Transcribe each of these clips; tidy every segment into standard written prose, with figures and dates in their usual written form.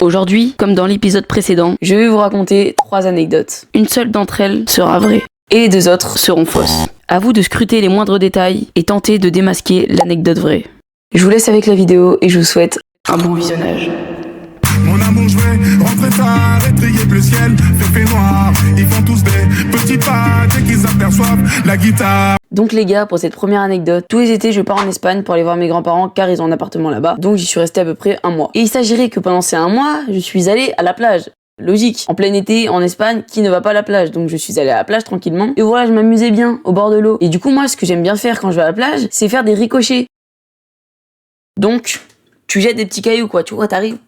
Aujourd'hui, comme dans l'épisode précédent, je vais vous raconter 3 anecdotes. Une seule d'entre elles sera vraie, et les 2 autres seront fausses. À vous de scruter les moindres détails et tenter de démasquer l'anecdote vraie. Je vous laisse avec la vidéo et je vous souhaite un bon visionnage. Mon amour, je vais rentrer tard et trier le ciel, fait noir. Ils font tous des petits pas dès qu'ils aperçoivent la guitare. Donc les gars, pour cette première anecdote, tous les étés je pars en Espagne pour aller voir mes grands-parents car ils ont un appartement là-bas. Donc j'y suis resté à peu près 1 mois. Et il s'agirait que pendant ces 1 mois, je suis allé à la plage. Logique. En plein été, en Espagne, qui ne va pas à la plage? Donc je suis allée à la plage tranquillement. Et voilà, je m'amusais bien au bord de l'eau. Et du coup, moi, ce que j'aime bien faire quand je vais à la plage, c'est faire des ricochets. Donc, tu jettes des petits cailloux, quoi. Tu vois, t'arrives,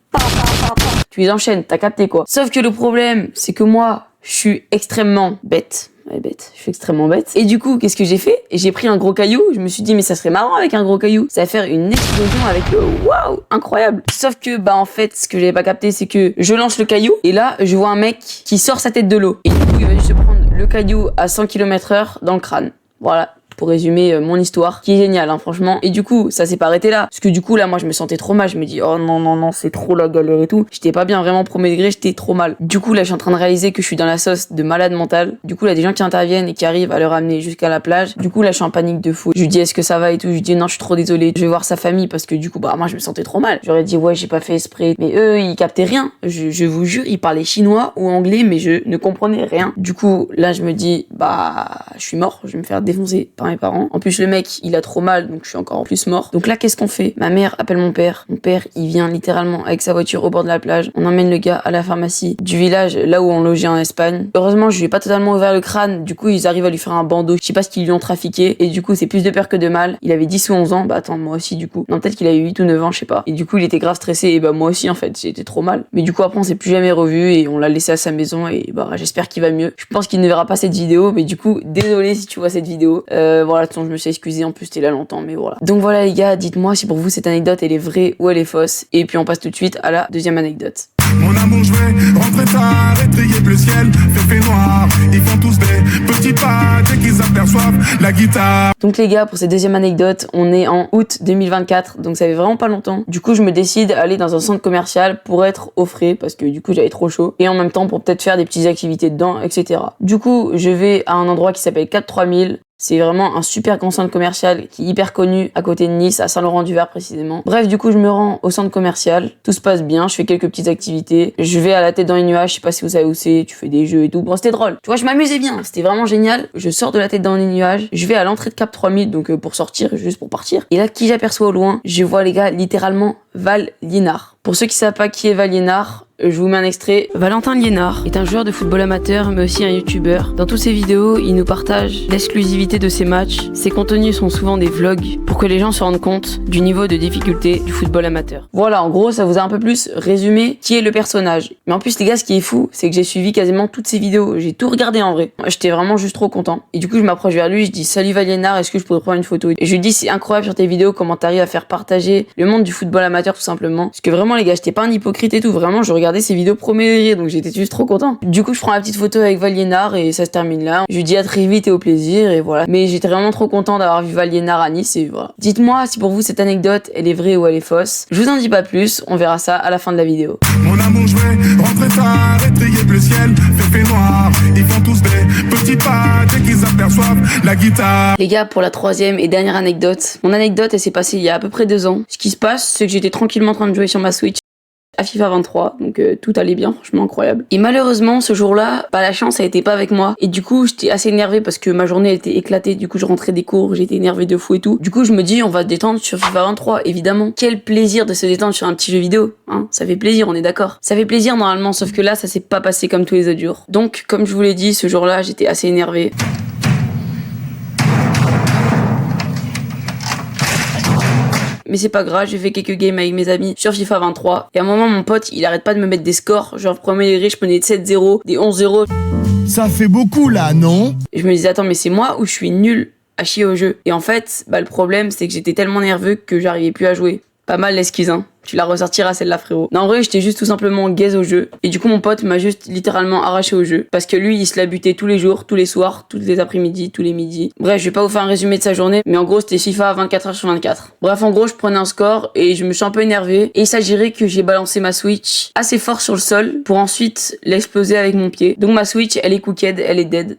tu les enchaînes, t'as capté, quoi. Sauf que le problème, c'est que moi, je suis extrêmement bête. Ouais, bête. Je suis extrêmement bête. Et du coup, qu'est-ce que j'ai fait? J'ai pris un gros caillou. Je me suis dit, mais ça serait marrant avec un gros caillou. Ça va faire une explosion avec le waouh, incroyable. Sauf que, bah, en fait, ce que j'avais pas capté, c'est que je lance le caillou. Et là, je vois un mec qui sort sa tête de l'eau. Et du coup, il va juste se prendre le caillou à 100 km/h dans le crâne. Voilà. Pour résumer mon histoire, qui est géniale, hein, franchement. Et du coup, ça s'est pas arrêté là. Parce que du coup, là, moi, je me sentais trop mal. Je me dis, oh non, non, non, c'est trop la galère et tout. J'étais pas bien, vraiment, premier degré, j'étais trop mal. Du coup, là, je suis en train de réaliser que je suis dans la sauce de malade mental. Du coup, là, des gens qui interviennent et qui arrivent à le ramener jusqu'à la plage. Du coup, là, je suis en panique de fou. Je lui dis, est-ce que ça va et tout? Je lui dis, non, je suis trop désolée. Je vais voir sa famille parce que du coup, bah, moi, je me sentais trop mal. J'aurais dit, ouais, j'ai pas fait exprès. Mais eux, ils captaient rien. Je vous jure, ils parlaient chinois ou anglais, mais je ne comprenais rien. Du coup, là, je me dis, bah, je suis mort. Je vais me faire défoncer par mes parents. En plus, le mec, il a trop mal, donc je suis encore plus mort. Donc là, qu'est-ce qu'on fait? Ma mère appelle mon père. Mon père, il vient littéralement avec sa voiture au bord de la plage. On emmène le gars à la pharmacie du village, là où on logeait en Espagne. Heureusement, je lui ai pas totalement ouvert le crâne. Du coup, ils arrivent à lui faire un bandeau. Je sais pas ce qu'ils lui ont trafiqué. Et du coup, c'est plus de peur que de mal. Il avait 10 ou 11 ans. Bah attends, moi aussi, du coup. Non, peut-être qu'il a eu 8 ou 9 ans, je sais pas. Et du coup, il était grave stressé. Et bah moi aussi, en fait, j'étais trop mal. Mais du coup, après, on s'est plus jamais revu et on l'a laissé à sa maison. Et bah, j'espère qu'il va mieux. Je pense qu'il ne verra pas cette vidéo. Mais du coup, désolé si tu vois cette vidéo. Voilà, je me suis excusé. En plus, t'es là longtemps, mais voilà. Donc voilà, les gars, dites-moi si pour vous cette anecdote elle est vraie ou elle est fausse. Et puis on passe tout de suite à la deuxième anecdote. Mon amour, je vais rentrer tard et trier le ciel, fait noir. Ils font tous des petits pas dès qu'ils aperçoivent la guitare. Donc les gars, pour cette deuxième anecdote, on est en août 2024, donc ça fait vraiment pas longtemps. Du coup, je me décide à aller dans un centre commercial pour être au frais, parce que du coup, j'avais trop chaud. Et en même temps, pour peut-être faire des petites activités dedans, etc. Du coup, je vais à un endroit qui s'appelle 43000. C'est vraiment un super grand centre commercial qui est hyper connu à côté de Nice, à Saint-Laurent-du-Var précisément. Bref, du coup, je me rends au centre commercial. Tout se passe bien, je fais quelques petites activités. Je vais à la tête dans les nuages, je sais pas si vous savez où c'est, tu fais des jeux et tout. Bon, c'était drôle. Tu vois, je m'amusais bien, c'était vraiment génial. Je sors de la tête dans les nuages, je vais à l'entrée de Cap 3000, donc pour sortir, juste pour partir. Et là, qui j'aperçois au loin? Je vois les gars, littéralement, Val Liénard. Pour ceux qui savent pas qui est Val Liénard, je vous mets un extrait. Valentin Liénard est un joueur de football amateur, mais aussi un youtubeur. Dans toutes ses vidéos, il nous partage l'exclusivité de ses matchs. Ses contenus sont souvent des vlogs pour que les gens se rendent compte du niveau de difficulté du football amateur. Voilà, en gros, ça vous a un peu plus résumé qui est le personnage. Mais en plus, les gars, ce qui est fou, c'est que j'ai suivi quasiment toutes ses vidéos. J'ai tout regardé en vrai. J'étais vraiment juste trop content. Et du coup, je m'approche vers lui, je dis, salut Val Liénard, est-ce que je pourrais prendre une photo? Et je lui dis, c'est incroyable sur tes vidéos comment t'arrives à faire partager le monde du football amateur tout simplement. Parce que vraiment, les gars, j'étais pas un hypocrite et tout. Vraiment, je regardais ses vidéos premier degré, donc j'étais juste trop content. Du coup, je prends la petite photo avec Val Liénard et ça se termine là. Je lui dis à très vite et au plaisir et voilà. Mais j'étais vraiment trop content d'avoir vu Val Liénard à Nice et voilà. Dites-moi si pour vous cette anecdote elle est vraie ou elle est fausse. Je vous en dis pas plus, on verra ça à la fin de la vidéo. Mon amour, je vais rentrer tard et trier le ciel, fait noir. Ils font tous des petits pas dès qu'ils aperçoivent la guitare. Les gars, pour la troisième et dernière anecdote. Mon anecdote elle s'est passée il y a à peu près 2 ans. Ce qui se passe, c'est que j'étais tranquillement en train de jouer sur ma Switch à FIFA 23, donc tout allait bien, franchement incroyable. Et malheureusement, ce jour-là, bah la chance, elle était pas avec moi. Et du coup, j'étais assez énervée parce que ma journée était éclatée. Du coup, je rentrais des cours, j'étais énervée de fou et tout. Du coup, je me dis, on va se détendre sur FIFA 23, évidemment. Quel plaisir de se détendre sur un petit jeu vidéo, hein. Ça fait plaisir, on est d'accord. Ça fait plaisir normalement, sauf que là, ça s'est pas passé comme tous les autres jours. Donc, comme je vous l'ai dit, ce jour-là, j'étais assez énervée. Mais c'est pas grave, j'ai fait quelques games avec mes amis sur FIFA 23. Et à un moment, mon pote, il arrête pas de me mettre des scores. Genre, premier degré, je prenais des 7-0, des 11-0. Ça fait beaucoup là, non? Et je me disais, attends, mais c'est moi ou je suis nul à chier au jeu? Et en fait, bah, le problème, c'est que j'étais tellement nerveux que j'arrivais plus à jouer. Pas mal l'esquisse, hein. Tu la ressortiras celle-là, frérot. Non, en vrai, j'étais juste tout simplement gaze au jeu. Et du coup, mon pote m'a juste littéralement arraché au jeu. Parce que lui, il se la butait tous les jours, tous les soirs, tous les après-midi, tous les midis. Bref, je vais pas vous faire un résumé de sa journée, mais en gros, c'était FIFA 24h/24. Bref, en gros, je prenais un score et je me suis un peu énervé. Et il s'agirait que j'ai balancé ma Switch assez fort sur le sol pour ensuite l'exploser avec mon pied. Donc ma Switch, elle est cooked, elle est dead.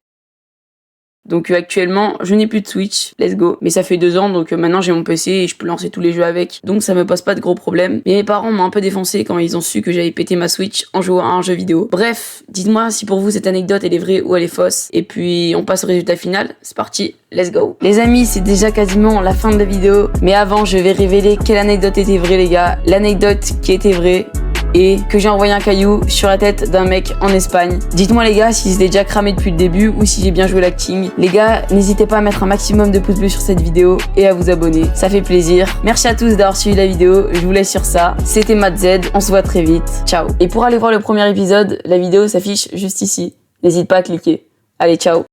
Donc actuellement, je n'ai plus de Switch, let's go. Mais ça fait 2 ans, donc maintenant j'ai mon PC et je peux lancer tous les jeux avec. Donc ça me pose pas de gros problèmes. Mais mes parents m'ont un peu défoncé quand ils ont su que j'avais pété ma Switch en jouant à un jeu vidéo. Bref, dites-moi si pour vous cette anecdote elle est vraie ou elle est fausse. Et puis on passe au résultat final, c'est parti, let's go. Les amis, c'est déjà quasiment la fin de la vidéo. Mais avant, je vais révéler quelle anecdote était vraie les gars. L'anecdote qui était vraie, et que j'ai envoyé un caillou sur la tête d'un mec en Espagne. Dites-moi les gars si c'était déjà cramé depuis le début ou si j'ai bien joué l'acting. Les gars, n'hésitez pas à mettre un maximum de pouces bleus sur cette vidéo et à vous abonner, ça fait plaisir. Merci à tous d'avoir suivi la vidéo, je vous laisse sur ça. C'était MattZ, on se voit très vite, ciao. Et pour aller voir le premier épisode, la vidéo s'affiche juste ici. N'hésite pas à cliquer. Allez, ciao.